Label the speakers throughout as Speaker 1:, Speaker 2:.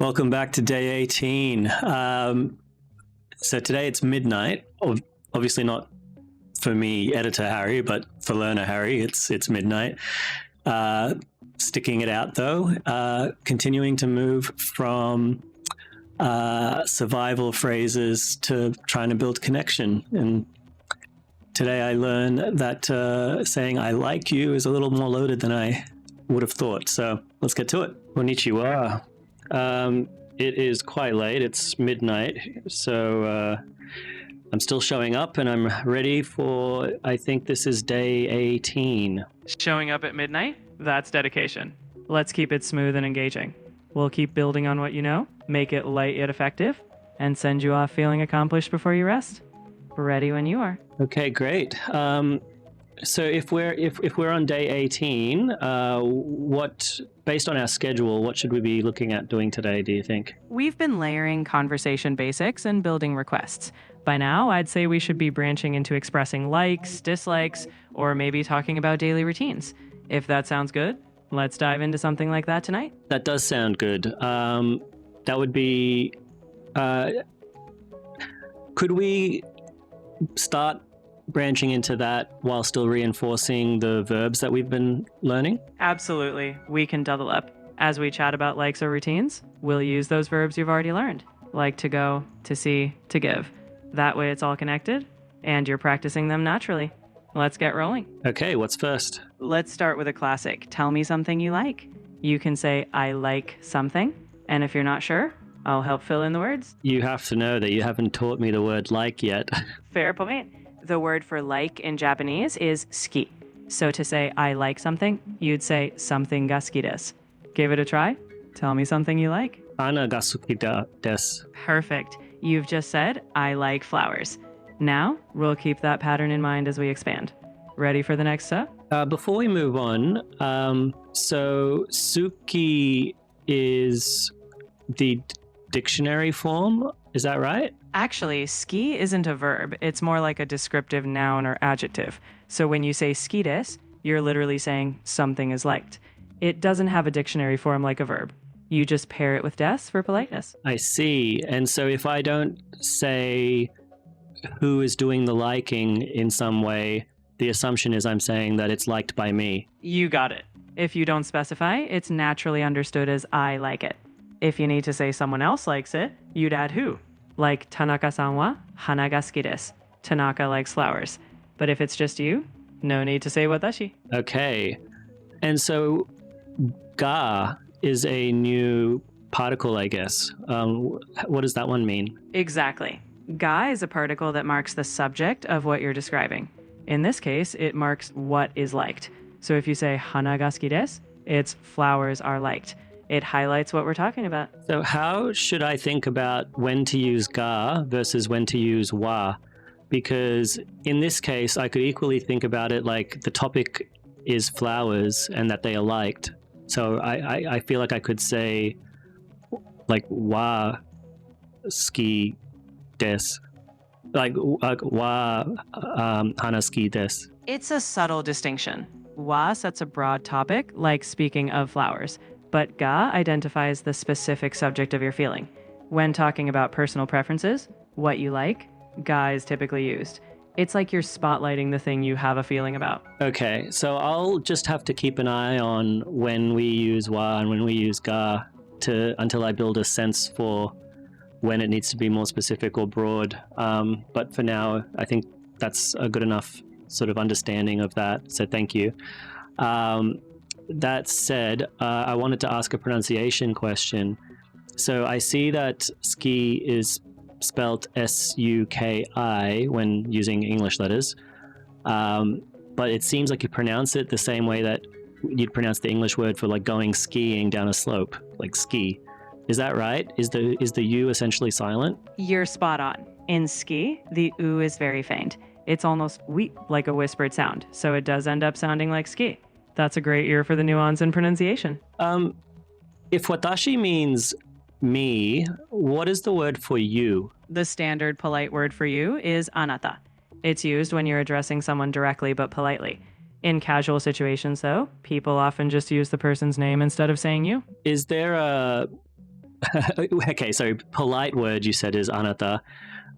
Speaker 1: Welcome back to day 18. So today it's midnight. Obviously not for me, editor Harry, but for learner Harry, it's midnight. Sticking it out though, continuing to move from survival phrases to trying to build connection. And today I learned that saying "I like you" is a little more loaded than I would have thought. So let's get to it. Konnichiwa. It is quite late. It's midnight, so I'm still showing up, and I'm ready for, I think this is day 18.
Speaker 2: Showing up at midnight? That's dedication. Let's keep it smooth and engaging. We'll keep building on what you know, make it light yet effective, and send you off feeling accomplished before you rest. Ready when you are.
Speaker 1: Okay, great. So if we're on day 18, based on our schedule, what should we be looking at doing today, do you think?
Speaker 2: We've been layering conversation basics and building requests. By now, I'd say we should be branching into expressing likes, dislikes, or maybe talking about daily routines. If that sounds good, let's dive into something like that tonight.
Speaker 1: That does sound good. That would be... could we start branching into that while still reinforcing the verbs that we've been learning?
Speaker 2: Absolutely. We can double up. As we chat about likes or routines, we'll use those verbs you've already learned, like to go, to see, to give. That way it's all connected, and you're practicing them naturally. Let's get rolling.
Speaker 1: Okay, what's first?
Speaker 2: Let's start with a classic. Tell me something you like. You can say, I like something, and if you're not sure, I'll help fill in the words.
Speaker 1: You have to know that you haven't taught me the word like yet.
Speaker 2: Fair point. The word for like in Japanese is suki. So to say I like something, you'd say something ga suki desu. Give it a try. Tell me something you like.
Speaker 1: Ana ga suki desu.
Speaker 2: Perfect. You've just said I like flowers. Now we'll keep that pattern in mind as we expand. Ready for the next step?
Speaker 1: Before we move on, so suki is the dictionary form, is that right?
Speaker 2: Actually, ski isn't a verb. It's more like a descriptive noun or adjective. So when you say suki desu, you're literally saying something is liked. It doesn't have a dictionary form like a verb. You just pair it with desu for politeness.
Speaker 1: I see. And so if I don't say who is doing the liking in some way, the assumption is I'm saying that it's liked by me.
Speaker 2: You got it. If you don't specify, it's naturally understood as I like it. If you need to say someone else likes it, you'd add who. Like Tanaka-san wa hana ga suki desu. Tanaka likes flowers. But if it's just you, no need to say watashi.
Speaker 1: Okay. And so ga is a new particle, I guess. What does that one mean?
Speaker 2: Exactly. Ga is a particle that marks the subject of what you're describing. In this case, it marks what is liked. So if you say hana ga suki desu, it's flowers are liked. It highlights what we're talking about.
Speaker 1: So how should I think about when to use ga versus when to use wa? Because in this case, I could equally think about it like the topic is flowers and that they are liked. So I feel like I could say like wa ski desu. Like wa hana ski desu.
Speaker 2: It's a subtle distinction. Wa sets a broad topic, like speaking of flowers. But ga identifies the specific subject of your feeling. When talking about personal preferences, what you like, ga is typically used. It's like you're spotlighting the thing you have a feeling about.
Speaker 1: Okay, so I'll just have to keep an eye on when we use wa and when we use ga until I build a sense for when it needs to be more specific or broad. But for now, I think that's a good enough sort of understanding of that. So thank you. That said, I wanted to ask a pronunciation question. So I see that ski is spelled S-U-K-I when using English letters, but it seems like you pronounce it the same way that you'd pronounce the English word for like going skiing down a slope, like ski. Is that right? Is the U essentially silent?
Speaker 2: You're spot on. In ski, the U is very faint. It's almost wheat, like a whispered sound, so it does end up sounding like ski. That's a great ear for the nuance and pronunciation.
Speaker 1: If watashi means me, what is the word for you?
Speaker 2: The standard polite word for you is anata. It's used when you're addressing someone directly but politely. In casual situations, though, people often just use the person's name instead of saying you.
Speaker 1: Is there a Okay, so polite word you said is anata.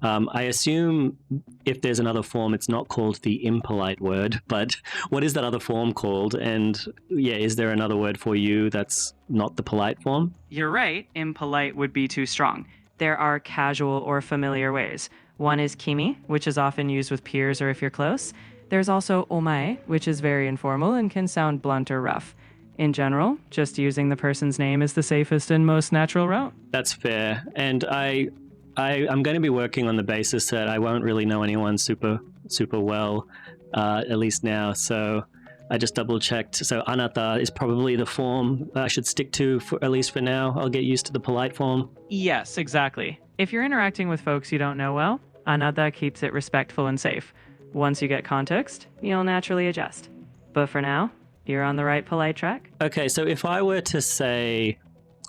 Speaker 1: I assume if there's another form, it's not called the impolite word, but what is that other form called? And yeah, is there another word for you that's not the polite form?
Speaker 2: You're right, impolite would be too strong. There are casual or familiar ways. One is kimi, which is often used with peers or if you're close. There's also omae, which is very informal and can sound blunt or rough. In general, just using the person's name is the safest and most natural route.
Speaker 1: That's fair. And I'm going to be working on the basis that I won't really know anyone super well, at least now. So I just double checked. So anata is probably the form I should stick to, at least for now. I'll get used to the polite form.
Speaker 2: Yes, exactly. If you're interacting with folks you don't know well, anata keeps it respectful and safe. Once you get context, you'll naturally adjust. But for now, you're on the right polite track.
Speaker 1: Okay, so if I were to say,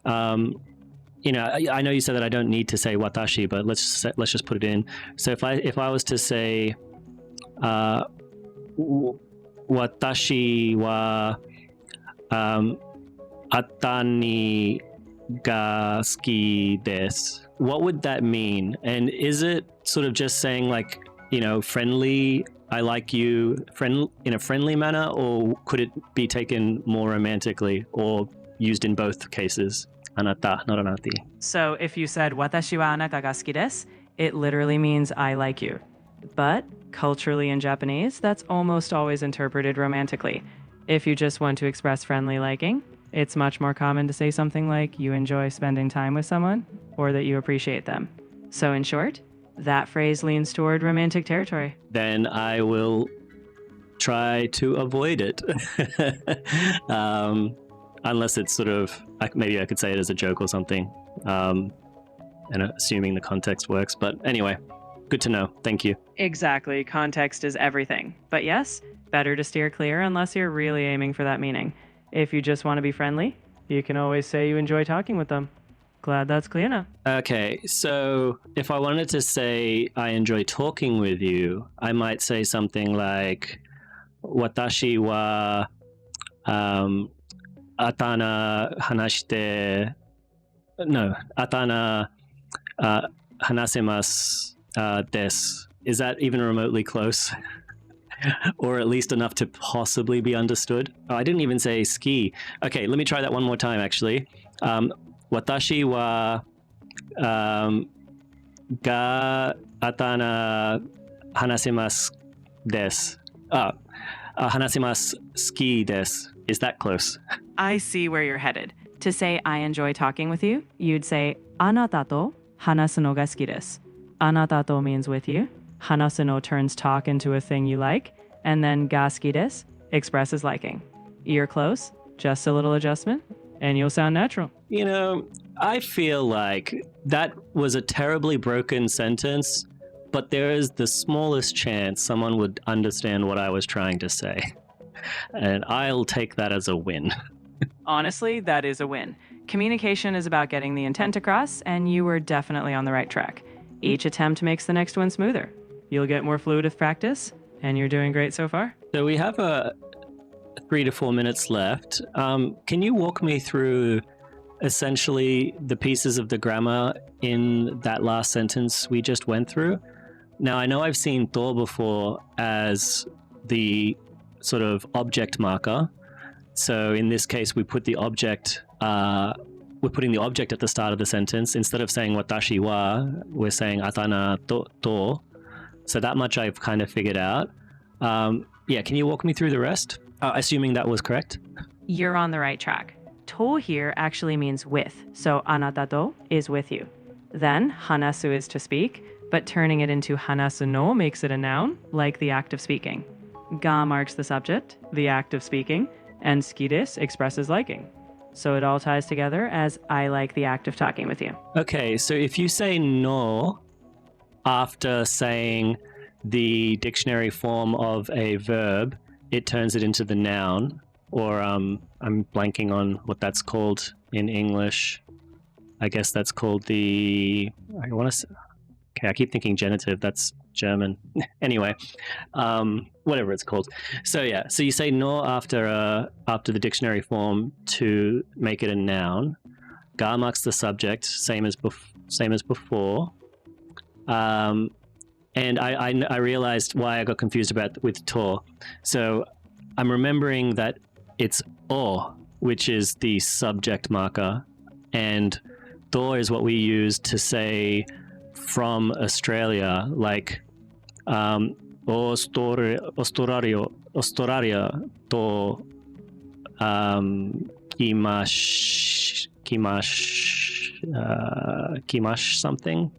Speaker 1: I know you said that I don't need to say watashi, but let's just put it in. So if I was to say, watashi wa atani ga suki desu, what would that mean? And is it sort of just saying like, friendly, I like you, in a friendly manner, or could it be taken more romantically or used in both cases? Anata, not anati.
Speaker 2: So if you said watashi wa anata ga suki desu, it literally means I like you. But culturally in Japanese, that's almost always interpreted romantically. If you just want to express friendly liking, it's much more common to say something like you enjoy spending time with someone or that you appreciate them. So in short, that phrase leans toward romantic territory.
Speaker 1: Then I will try to avoid it. Unless it's sort of, maybe I could say it as a joke or something, and assuming the context works. But anyway, good to know. Thank you.
Speaker 2: Exactly. Context is everything. But yes, better to steer clear unless you're really aiming for that meaning. If you just want to be friendly, you can always say you enjoy talking with them. Glad that's clear now.
Speaker 1: Okay, so if I wanted to say I enjoy talking with you, I might say something like, watashi wa atana hanashite, no, atana hanasemasu desu. Is that even remotely close? Or at least enough to possibly be understood? Oh, I didn't even say ski. Okay, let me try that one more time, actually. Watashi wa ga atana hanasemasu desu. Hanasemasu ski desu. Is that close?
Speaker 2: I see where you're headed. To say I enjoy talking with you, you'd say anata to hanasu no ga suki desu. Anata to means with you. Hanasu no turns talk into a thing you like, and then ga suki desu expresses liking. You're close, just a little adjustment, and you'll sound natural.
Speaker 1: I feel like that was a terribly broken sentence, but there is the smallest chance someone would understand what I was trying to say. And I'll take that as a win.
Speaker 2: Honestly, that is a win. Communication is about getting the intent across, and you were definitely on the right track. Each attempt makes the next one smoother. You'll get more fluid with practice, and you're doing great so far.
Speaker 1: So we have 3 to 4 minutes left. Can you walk me through essentially the pieces of the grammar in that last sentence we just went through? Now, I know I've seen to before as the sort of object marker. So in this case, we put the object, we're putting the object at the start of the sentence. Instead of saying watashi wa, we're saying atana to. So that much I've kind of figured out. Yeah, can you walk me through the rest? Assuming that was correct?
Speaker 2: You're on the right track. To here actually means with, so anata to is with you. Then hanasu is to speak, but turning it into hanasu no makes it a noun, like the act of speaking. Ga marks the subject, the act of speaking, and suki desu expresses liking. So it all ties together as I like the act of talking with you.
Speaker 1: Okay, so if you say no after saying the dictionary form of a verb, it turns it into the noun, or I'm blanking on what that's called in English. I guess that's called I keep thinking genitive, that's German. Anyway, whatever it's called. So yeah, so you say no after the dictionary form to make it a noun. ga marks the subject, same as before. And I realized why I got confused with to. So I'm remembering that it's o, which is the subject marker, and to is what we use to say from Australia, like Australia to kimash something.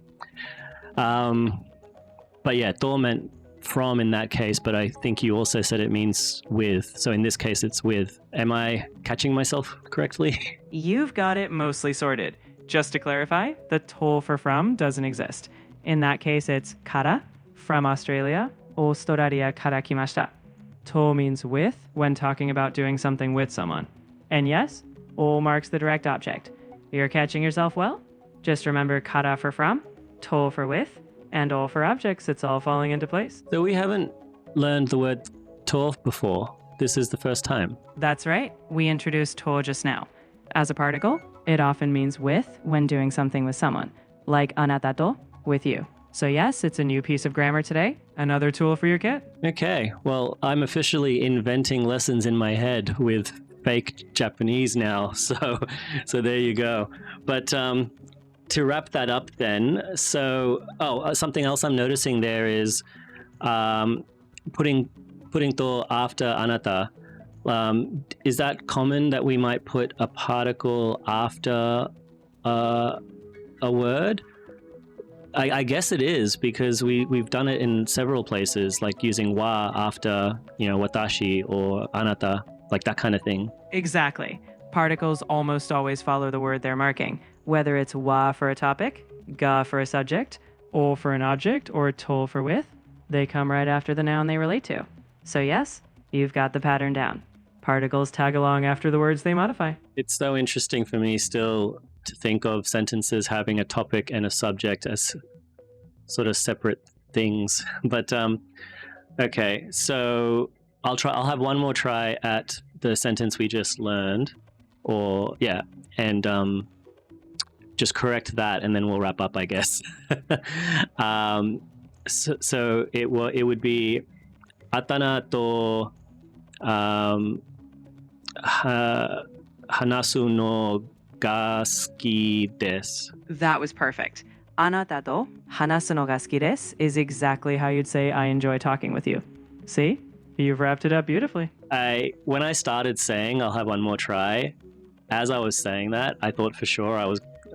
Speaker 1: But yeah, to meant from in that case, but I think you also said it means with. So in this case, it's with. Am I catching myself correctly?
Speaker 2: You've got it mostly sorted. Just to clarify, the to for from doesn't exist. In that case, it's kara, from Australia, Australia kara kimashita. To means with when talking about doing something with someone. And yes, o marks the direct object. You're catching yourself well? Just remember kara for from, to for with, and o for objects. It's all falling into place.
Speaker 1: So we haven't learned the word to before. This is the first time.
Speaker 2: That's right. We introduced to just now. As a particle, it often means with when doing something with someone, like anata to, with you. So yes, it's a new piece of grammar today. Another tool for your kit.
Speaker 1: Okay, well, I'm officially inventing lessons in my head with fake Japanese now. So there you go. But to wrap that up then, so something else I'm noticing there is putting to after anata. Is that common that we might put a particle after a word? I guess it is, because we've done it in several places, like using wa after, watashi or anata, like that kind of thing.
Speaker 2: Exactly. Particles almost always follow the word they're marking, whether it's wa for a topic, ga for a subject, o for an object, or to for with. They come right after the noun they relate to. So yes, you've got the pattern down. Particles tag along after the words they modify.
Speaker 1: It's so interesting for me still to think of sentences having a topic and a subject as sort of separate things. But okay, so I'll have one more try at the sentence we just learned, and just correct that, and then we'll wrap up, I guess. So it would be atana to hanasu no ga suki desu.
Speaker 2: That was perfect. Anata to hanasu no ga suki desu is exactly how you'd say I enjoy talking with you. See? You've wrapped it up beautifully.
Speaker 1: When I started saying I'll have one more try, as I was saying that, I thought for sure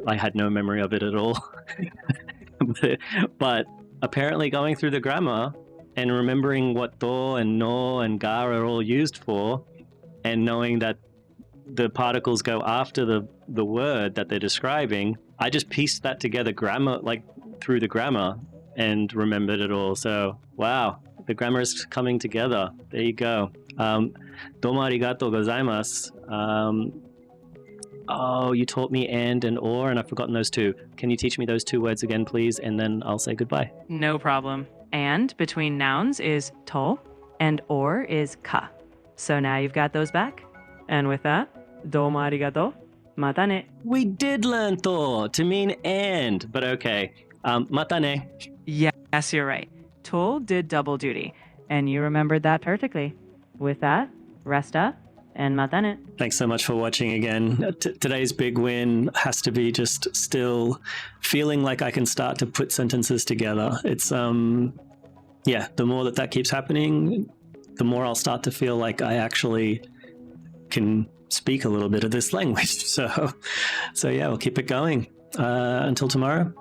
Speaker 1: I had no memory of it at all. But apparently going through the grammar and remembering what to and no and ga are all used for, and knowing that the particles go after the word that they're describing, I just pieced that together through the grammar and remembered it all. So, wow, the grammar is coming together. There you go. Domo arigatou gozaimasu. You taught me and or, and I've forgotten those two. Can you teach me those two words again, please? And then I'll say goodbye.
Speaker 2: No problem. And between nouns is to, and or is ka. So now you've got those back. And with that, domo arigatou, mata ne.
Speaker 1: We did learn to mean and, but okay. Mata ne.
Speaker 2: Yes, you're right. To did double duty, and you remembered that perfectly. With that, rest up and mata ne.
Speaker 1: Thanks so much for watching again. Today's big win has to be just still feeling like I can start to put sentences together. It's the more that keeps happening, the more I'll start to feel like I actually can speak a little bit of this language. So yeah, we'll keep it going. Until tomorrow,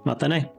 Speaker 1: mata ne.